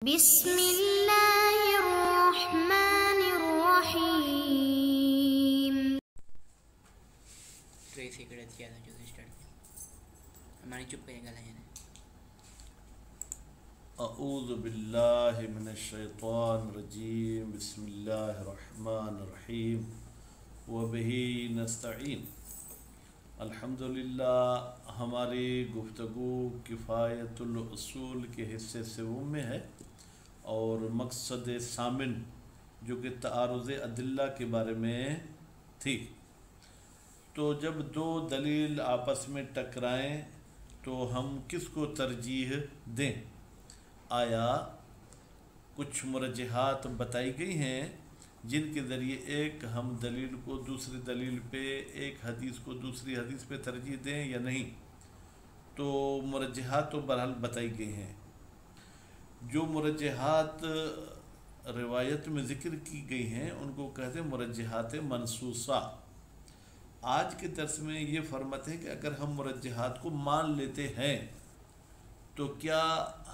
بسم اللہ الرحمن الرحیم. ٹریسی کڑت کیا تھا جو اسٹارٹ ہماری چپ کرے گا لائن. اعوذ باللہ من الشیطان الرجیم. بسم اللہ الرحمن الرحیم. وبہ نستعین. الحمدللہ. ہماری گفتگو کفایت الاصول کے حصے سوم میں ہے اور مقصد ثامن جو کہ تعارض ادلہ کے بارے میں تھی. تو جب دو دلیل آپس میں ٹکرائیں تو ہم کس کو ترجیح دیں؟ آیا کچھ مرجحات بتائی گئی ہیں جن کے ذریعے ایک ہم دلیل کو دوسری دلیل پہ، ایک حدیث کو دوسری حدیث پہ ترجیح دیں یا نہیں؟ تو مرجحات تو بہرحال بتائی گئی ہیں. جو مرجحات روایت میں ذکر کی گئی ہیں ان کو کہتے ہیں مرجحات منصوصہ. آج کے درس میں یہ فرماتے ہیں کہ اگر ہم مرجحات کو مان لیتے ہیں تو کیا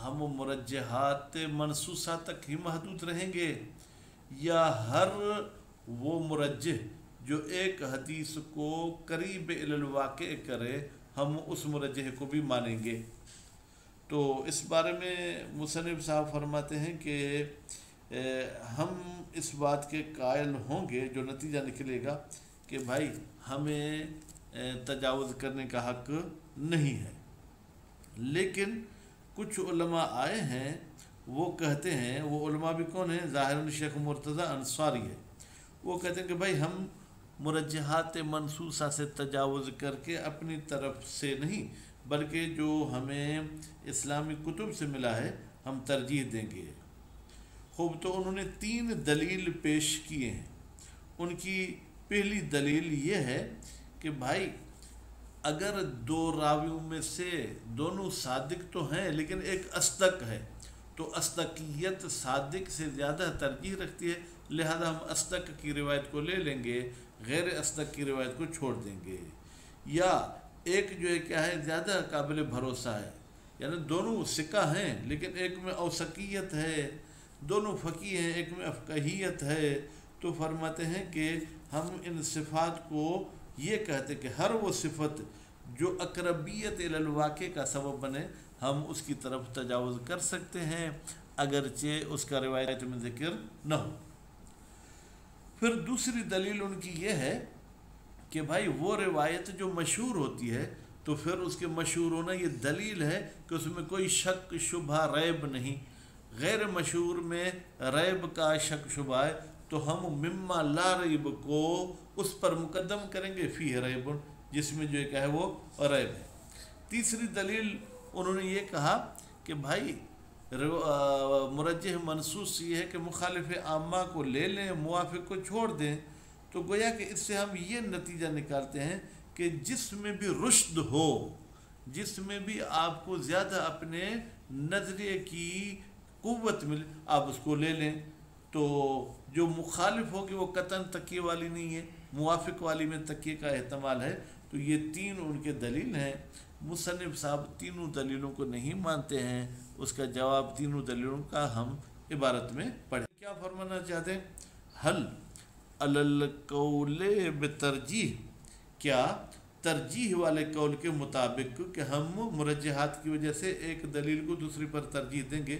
ہم مرجحات منصوصہ تک ہی محدود رہیں گے یا ہر وہ مرجح جو ایک حدیث کو قریب الی الواقع کرے ہم اس مرجح کو بھی مانیں گے؟ تو اس بارے میں مصنف صاحب فرماتے ہیں کہ ہم اس بات کے قائل ہوں گے، جو نتیجہ نکلے گا کہ بھائی ہمیں تجاوز کرنے کا حق نہیں ہے. لیکن کچھ علماء آئے ہیں وہ کہتے ہیں، وہ علماء بھی کون ہیں؟ ظاہراً شیخ مرتضیٰ انصاری ہے. وہ کہتے ہیں کہ بھائی ہم مرجحات منصوصہ سے تجاوز کر کے اپنی طرف سے نہیں بلکہ جو ہمیں اسلامی کتب سے ملا ہے ہم ترجیح دیں گے. خوب، تو انہوں نے 3 دلیل پیش کیے ہیں. ان کی پہلی دلیل یہ ہے کہ بھائی اگر دو راویوں میں سے دونوں صادق تو ہیں لیکن ایک اصدق ہے تو اصدقیت صادق سے زیادہ ترجیح رکھتی ہے، لہذا ہم اصدق کی روایت کو لے لیں گے، غیر اصدق کی روایت کو چھوڑ دیں گے. یا ایک جو ہے کیا ہے زیادہ قابل بھروسہ ہے، یعنی دونوں ثقہ ہیں لیکن ایک میں اوثقیت ہے، دونوں فقیہ ہیں، ایک میں افقہیت ہے. تو فرماتے ہیں کہ ہم ان صفات کو یہ کہتے کہ ہر وہ صفت جو اقربیت الی الواقع کا سبب بنے ہم اس کی طرف تجاوز کر سکتے ہیں اگرچہ اس کا روایت میں ذکر نہ ہو. پھر دوسری دلیل ان کی یہ ہے کہ بھائی وہ روایت جو مشہور ہوتی ہے تو پھر اس کے مشہور ہونا یہ دلیل ہے کہ اس میں کوئی شک شبہ ریب نہیں. غیر مشہور میں ریب کا شک شبہ ہے تو ہم مما لا ریب کو اس پر مقدم کریں گے فیہ ریب، جس میں جو ہے وہ ریب ہے. تیسری دلیل انہوں نے یہ کہا کہ بھائی مرجح منصوص یہ ہے کہ مخالف عامہ کو لے لیں، موافق کو چھوڑ دیں. تو گویا کہ اس سے ہم یہ نتیجہ نکالتے ہیں کہ جس میں بھی رشد ہو، جس میں بھی آپ کو زیادہ اپنے نظریے کی قوت ملے آپ اس کو لے لیں. تو جو مخالف ہوگی وہ قطعاً تکیے والی نہیں ہے، موافق والی میں تکیے کا احتمال ہے. تو یہ 3 ان کے دلیل ہیں. مصنف صاحب تینوں دلیلوں کو نہیں مانتے ہیں. اس کا جواب تینوں دلیلوں کا ہم عبارت میں پڑھیں. کیا فرمانا چاہتے ہیں؟ حل علی القول بترجیح، کیا ترجیح والے قول کے مطابق کہ ہم مرجحات کی وجہ سے ایک دلیل کو دوسری پر ترجیح دیں گے،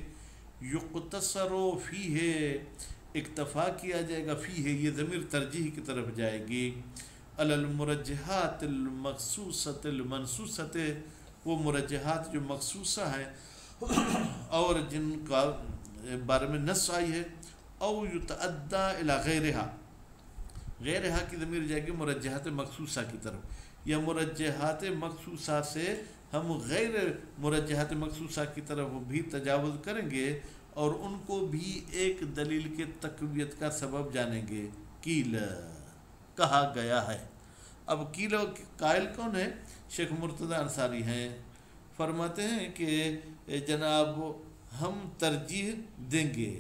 یقتصر فیہ، اکتفا کیا جائے گا، فیہ یہ ضمیر ترجیح کی طرف جائے گی، علی المرجحات المخصوصۃ المنصوصۃ، وہ مرجحات جو مخصوصہ ہیں اور جن کا بارے میں نص آئی ہے، او یتعدی الی غیرہا، غیرہا کی ضمیر جائے گی مرجحات مخصوصہ کی طرف، یا مرجحات مخصوصہ سے ہم غیر مرجحات مخصوصہ کی طرف بھی تجاوز کریں گے اور ان کو بھی ایک دلیل کے تقویت کا سبب جانیں گے. قیل، کہا گیا ہے. اب قیل قائل کون ہے؟ شیخ مرتضیٰ انصاری ہیں. فرماتے ہیں کہ جناب ہم ترجیح دیں گے.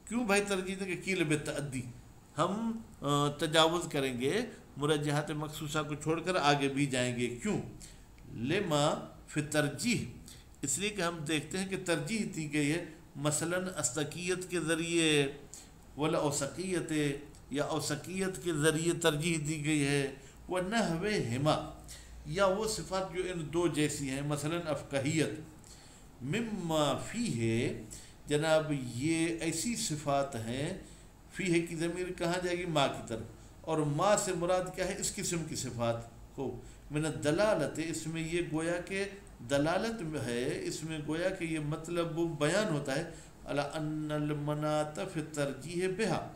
کیوں بھائی ترجیح دیں گے؟ قیل بتعدی، ہم تجاوز کریں گے، مرجحات مخصوصہ کو چھوڑ کر آگے بھی جائیں گے. کیوں؟ لما فی ترجیح، اس لیے کہ ہم دیکھتے ہیں کہ ترجیح دی گئی ہے مثلاً استقیت کے ذریعے ولا اوسقیت یا اوسقیت کے ذریعے ترجیح دی گئی ہے، وہ نحوہما یا وہ صفات جو ان دو جیسی ہیں، مثلاً افقہیت مما فیہ، جناب یہ ایسی صفات ہیں، فیہ کی ضمیر کہاں جائے گی؟ ما کی طرف، اور ما سے مراد کیا ہے؟ اس قسم کی صفات کو من الدلالت، اس میں یہ گویا کہ دلالت ہے، اس میں گویا کہ یہ مطلب بیان ہوتا ہے علی ان المناط فی الترجیح بہا،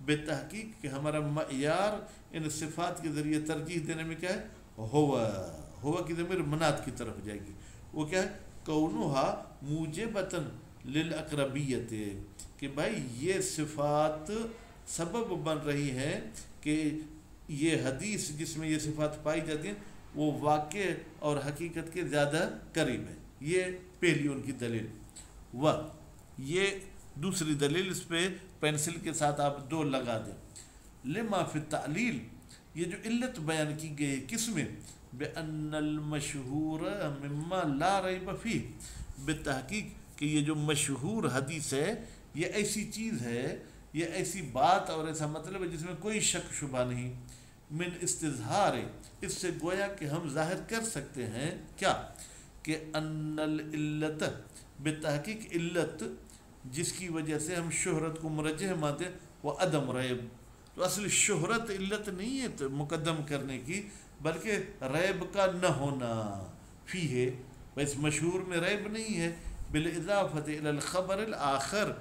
بتحقیق کہ ہمارا معیار ان صفات کے ذریعے ترجیح دینے میں کیا ہے؟ ہوا کی ضمیر منات کی طرف جائے گی، وہ کیا ہے؟ کونہا موجبتاً للاقربیت، کہ بھائی یہ صفات سبب بن رہی ہیں کہ یہ حدیث جس میں یہ صفات پائی جاتی ہیں وہ واقع اور حقیقت کے زیادہ قریب ہے۔ یہ پہلی ان کی دلیل۔ یہ دوسری دلیل، اس پہ پینسل کے ساتھ آپ دو لگا دیں۔ لما فی التعلیل، یہ جو علت بیان کی گئی ہے کس میں؟ بأن المشہور مما لا ریب فیہ، بتحقیق کہ یہ جو مشہور حدیث ہے یہ ایسی چیز ہے، یہ ایسی بات اور ایسا مطلب ہے جس میں کوئی شک شبہ نہیں، من استظہار، اس سے گویا کہ ہم ظاہر کر سکتے ہیں کیا؟ کہ ان العلت، بتحقیق علت جس کی وجہ سے ہم شہرت کو مرجح مانتے ہیں، وہ عدم ریب، تو اصل شہرت علت نہیں ہے تو مقدم کرنے کی، بلکہ ریب کا نہ ہونا فی ہے، بس مشہور میں ریب نہیں ہے، بالاضافت الی الخبر الآخر،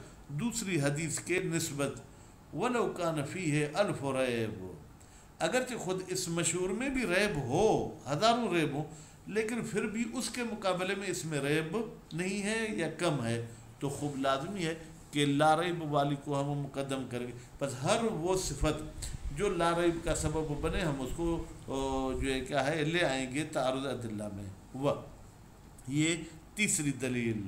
دوسری حدیث کے نسبت، ولو کان فیہ الف ریب، اگرچہ خود اس مشہور میں بھی ریب ہو، ہزاروں ریب ہو، لیکن پھر بھی اس کے مقابلے میں اس میں ریب نہیں ہے یا کم ہے، تو خوب لازمی ہے کہ لا ریب والی کو ہم مقدم کریں گے۔ بس ہر وہ صفت جو لا ریب کا سبب بنے ہم اس کو جو ہے کیا ہے لے آئیں گے تعارض ادلہ میں۔ یہ تیسری دلیل۔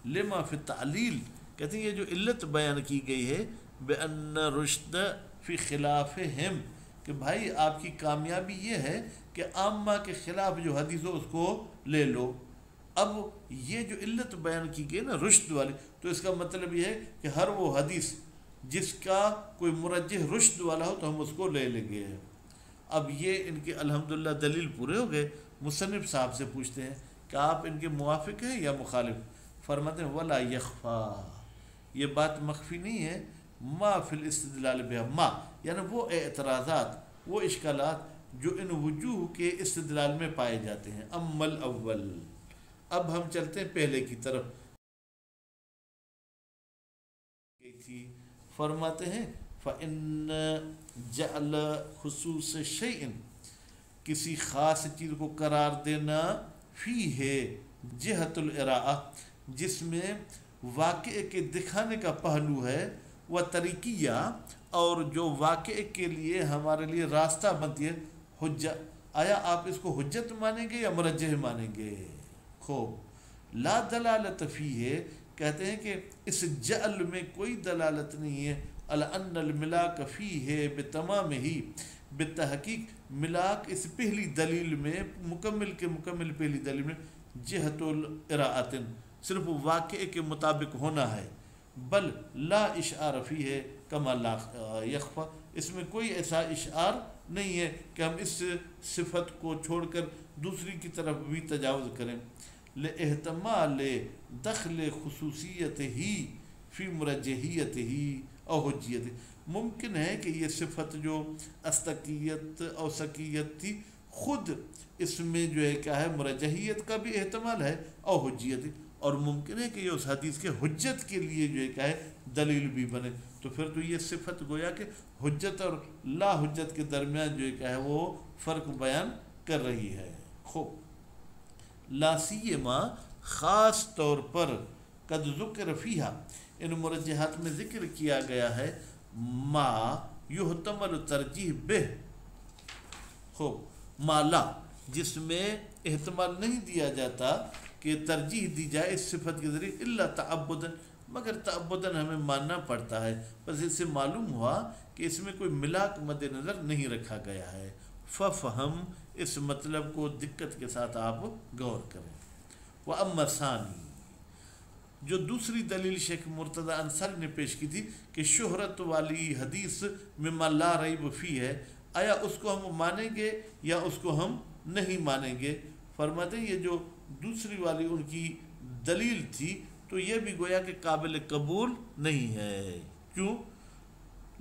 لما فی التعلیل، کہتے ہیں یہ جو علت بیان کی گئی ہے بأن رشد فی خلافہم، کہ بھائی آپ کی کامیابی یہ ہے کہ عامہ کے خلاف جو حدیث ہو اس کو لے لو۔ اب یہ جو علت بیان کی گئی نا رشد والی، تو اس کا مطلب یہ ہے کہ ہر وہ حدیث جس کا کوئی مرجح رشد والا ہو تو ہم اس کو لے لیں گے۔ اب یہ ان کے الحمدللہ دلیل پورے ہو گئے۔ مصنف صاحب سے پوچھتے ہیں کہ آپ ان کے موافق ہیں یا مخالف؟ فرماتے ہیں ولا یخفا، یہ بات مخفی نہیں ہے، ما فی الاستدلال بها، ما یعنی وہ اعتراضات، وہ اشکالات جو ان وجوہ کے استدلال میں پائے جاتے ہیں۔ اما الاول، اب ہم چلتے ہیں پہلے کی طرف۔ فرماتے ہیں فَإِنَّ جَعْلَ خصوص شَيْءٍ، کسی خاص چیز کو قرار دینا، فِيهِ جہت الارائہ، جس میں واقعے کے دکھانے کا پہلو ہے، وہ طریقیہ، اور جو واقعے کے لیے ہمارے لیے راستہ بنتی ہے، حجت، آیا آپ اس کو حجت مانیں گے یا مرجح مانیں گے؟ خوب، لا دلالت فیہ، کہتے ہیں کہ اس جعل میں کوئی دلالت نہیں ہے، علی ان الملاک فیہ بتمام ہی، بتحقیق ملاک اس پہلی دلیل میں، مکمل کے مکمل پہلی دلیل میں، جہت الارائۃ، صرف واقعے کے مطابق ہونا ہے، بل لا اشعار فیہ کما لا یخفا، اس میں کوئی ایسا اشعار نہیں ہے کہ ہم اس صفت کو چھوڑ کر دوسری کی طرف بھی تجاوز کریں، لاحتمال دخل خصوصیت ہی فی مرجحیت ہی او حجیت، ممکن ہے کہ یہ صفت جو استقیت او سکیت تھی خود اس میں جو ہے کیا ہے مرجحیت کا بھی احتمال ہے او حجیت، اور ممکن ہے کہ یہ اس حدیث کے حجت کے لیے جو ہے کیا ہے دلیل بھی بنے، تو پھر تو یہ صفت گویا کہ حجت اور لا حجت کے درمیان جو ہے کیا ہے وہ فرق بیان کر رہی ہے۔ خوب، لا سیما، خاص طور پر، قد ذکر فیہا، ان مرجحات میں ذکر کیا گیا ہے، ما یحتمل ترجیح بہ، خوب، ما لا، جس میں احتمال نہیں دیا جاتا کہ ترجیح دی جائے اس صفت کے ذریعے، الا تعبداً، مگر تعبداً ہمیں ماننا پڑتا ہے، بس اس سے معلوم ہوا کہ اس میں کوئی ملاک مد نظر نہیں رکھا گیا ہے۔ ففہم، اس مطلب کو دقت کے ساتھ آپ غور کریں۔ وَأَمَّا ثَانِي، جو دوسری دلیل شیخ مرتضی انصاری نے پیش کی تھی کہ شہرت والی حدیث مما لا ریب فی ہے، آیا اس کو ہم مانیں گے یا اس کو ہم نہیں مانیں گے؟ فرماتے ہیں یہ جو دوسری والی ان کی دلیل تھی تو یہ بھی گویا کہ قابل قبول نہیں ہے۔ کیوں؟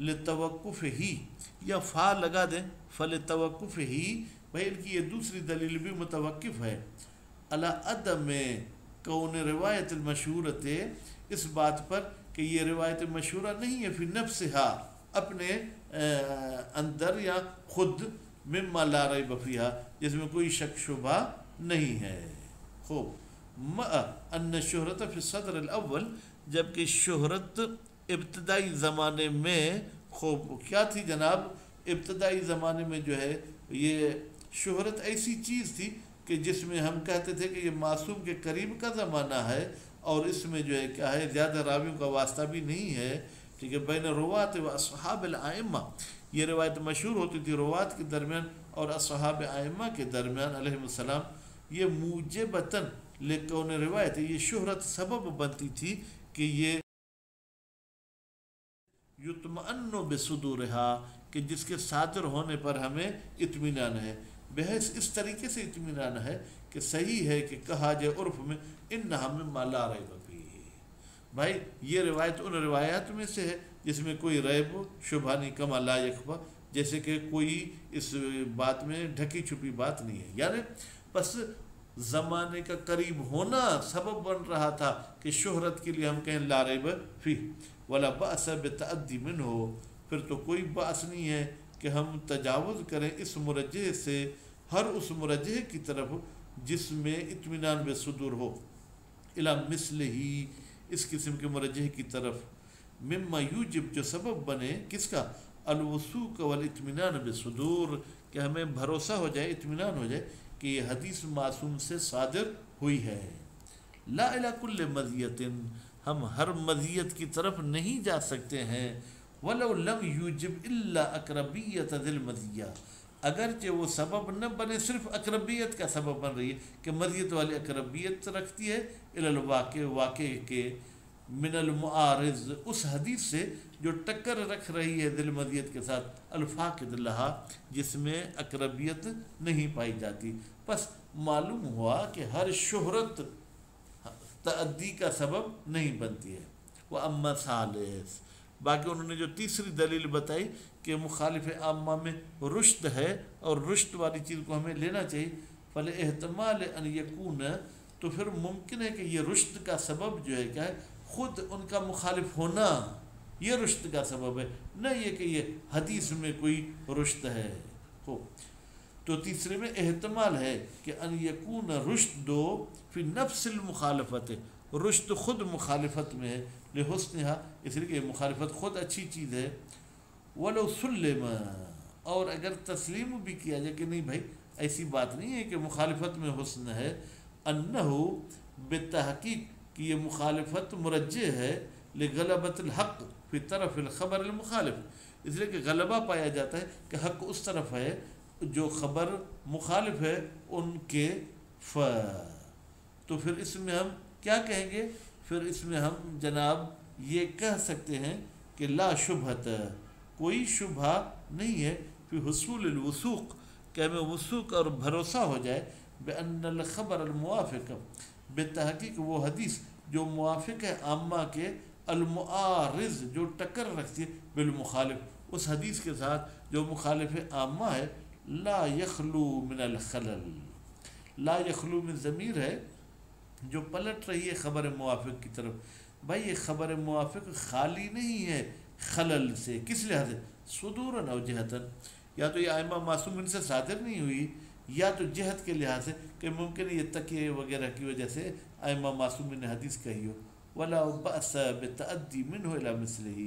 لتوقف ہی، یا فا لگا دیں فلتوقف ہی، بھائی ان کی یہ دوسری دلیل بھی متوقف ہے علی عدم کون روایت المشہورت، اس بات پر کہ یہ روایت مشہورہ نہیں ہے فی نفسہا، اپنے اندر یا خود، مما لا ریب فیہا، جس میں کوئی شک شبہ نہیں ہے۔ خوب، ان شہرت فی الصدر الاول، جبکہ شہرت ابتدائی زمانے میں، خوب کیا تھی جناب؟ ابتدائی زمانے میں جو ہے یہ شہرت ایسی چیز تھی کہ جس میں ہم کہتے تھے کہ یہ معصوم کے قریب کا زمانہ ہے، اور اس میں جو ہے کیا ہے زیادہ راویوں کا واسطہ بھی نہیں ہے، ٹھیک ہے، بین روات و اصحاب الائمہ، یہ روایت مشہور ہوتی تھی روات کے درمیان اور اصحاب ائمہ کے درمیان علیہم السلام۔ یہ موجبتاً لکون روایت، یہ شہرت سبب بنتی تھی کہ یہ یطمئن بصدورہا، کہ جس کے صادر ہونے پر ہمیں اطمینان ہے، بحیث اس طریقے سے اطمینان ہے کہ صحیح ہے کہ کہا جائے عرف میں انہا مما لا ریب فیہ، بھائی یہ روایت ان روایات میں سے ہے جس میں کوئی ریب شبہ نہیں، کما لا یخفی، جیسے کہ کوئی اس بات میں ڈھکی چھپی بات نہیں ہے۔ یعنی بس زمانے کا قریب ہونا سبب بن رہا تھا کہ شہرت کے لیے ہم کہیں لا ریب فیہ، ولا بأس بتعدی منہ، پھر تو کوئی باس نہیں ہے کہ ہم تجاوز کریں اس مرجح سے، ہر اس مرجح کی طرف جس میں اطمینان بصدور ہو، الی مثلہ، اس قسم کے مرجح کی طرف، مما یوجب، جو سبب بنے کس کا؟ الوثوق والاطمینان بصدور، کہ ہمیں بھروسہ ہو جائے، اطمینان ہو جائے کہ یہ حدیث معصوم سے صادر ہوئی ہے۔ لا الی کل مزیت، ہم ہر مزیت کی طرف نہیں جا سکتے ہیں، ولو لم یوجب الا اقربیت ذی المزیہ، اگرچہ وہ سبب نہ بنے، صرف اقربیت کا سبب بن رہی ہے کہ مزیت والی اقربیت رکھتی ہے، الی الواقع، واقع کے، من المعارض، اس حدیث سے جو ٹکر رکھ رہی ہے ذی المزیت کے ساتھ، الفاقد لہا، جس میں اقربیت نہیں پائی جاتی۔ بس معلوم ہوا کہ ہر شہرت تعدی کا سبب نہیں بنتی ہے۔ وَأَمَّا ثالث، باقی انہوں نے جو تیسری دلیل بتائی کہ مخالف عامہ میں رشد ہے اور رشد والی چیز کو ہمیں لینا چاہیے، فَلِاحْتِمَالِ أَنْ يَكُونَ، تو پھر ممکن ہے کہ یہ رشد کا سبب جو ہے کیا ہے، خود ان کا مخالف ہونا یہ رشد کا سبب ہے، نہ یہ کہ یہ حدیث میں کوئی رشد ہے۔ تو تیسرے میں احتمال ہے کہ ان یکون رشد فی نفس المخالفت، رشد خود مخالفت میں ہے، لحسنہا، اس لیے کہ مخالفت خود اچھی چیز ہے، ولو سلم، اور اگر تسلیم بھی کیا جائے کہ نہیں بھائی ایسی بات نہیں ہے کہ مخالفت میں حسن ہے، انہو بالتحقیق کہ یہ مخالفت مرجح ہے، لغلبۃ الحق فی طرف الخبر المخالف، اس لیے کہ غلبہ پایا جاتا ہے کہ حق اس طرف ہے جو خبر مخالف ہے ان کے، تو پھر اس میں ہم کیا کہیں گے؟ پھر اس میں ہم جناب یہ کہہ سکتے ہیں کہ لا شبہت، کوئی شبہ نہیں ہے، فی حصول الوثوق، کہ ہمیں وثوق اور بھروسہ ہو جائے، بأن الخبر الموافق، بتحقیق وہ حدیث جو موافق ہے عامہ کے، المعارض جو ٹکر رکھتی ہے، بالمخالف، اس حدیث کے ساتھ جو مخالف عامہ ہے، لا یخلو من الخلل، لا یخلو من ضمیر ہے جو پلٹ رہی ہے خبر موافق کی طرف، بھائی یہ خبر موافق خالی نہیں ہے خلل سے، کس لحاظ سے؟ صدوراً او جہتاً، یا تو یہ ائمہ معصومین سے صادر نہیں ہوئی، یا تو جہت کے لحاظ سے کہ ممکن ہے یہ تکیے وغیرہ کی وجہ سے ائمہ معصومین نے حدیث کہی ہو، ولا بأس بتعدی منہ الی مثلہ،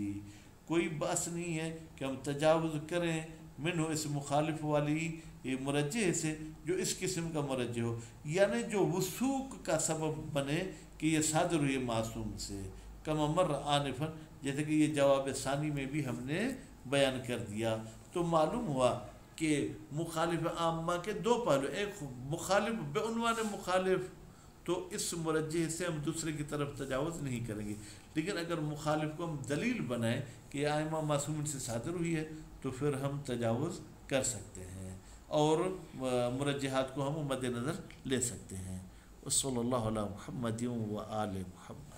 کوئی بأس نہیں ہے کہ ہم تجاوز کریں منہ، اس مخالف والی یہ مرجح سے جو اس قسم کا مرجح ہو، یعنی جو وثوق کا سبب بنے کہ یہ صادر ہوئی معصوم سے، کما مر آنفا، جیسے کہ یہ جواب ثانی میں بھی ہم نے بیان کر دیا۔ تو معلوم ہوا کہ مخالف عامہ کے دو پہلو، ایک مخالف بعنوان مخالف تو اس مرجح سے ہم دوسرے کی طرف تجاوز نہیں کریں گے. لیکن اگر مخالف کو ہم دلیل بنائیں کہ یہ ائمہ معصومین سے صادر ہوئی ہے تو پھر ہم تجاوز کر سکتے ہیں اور مرجحات کو ہم مد نظر لے سکتے ہیں. صلی اللہ علیہ محمد و آل محمد.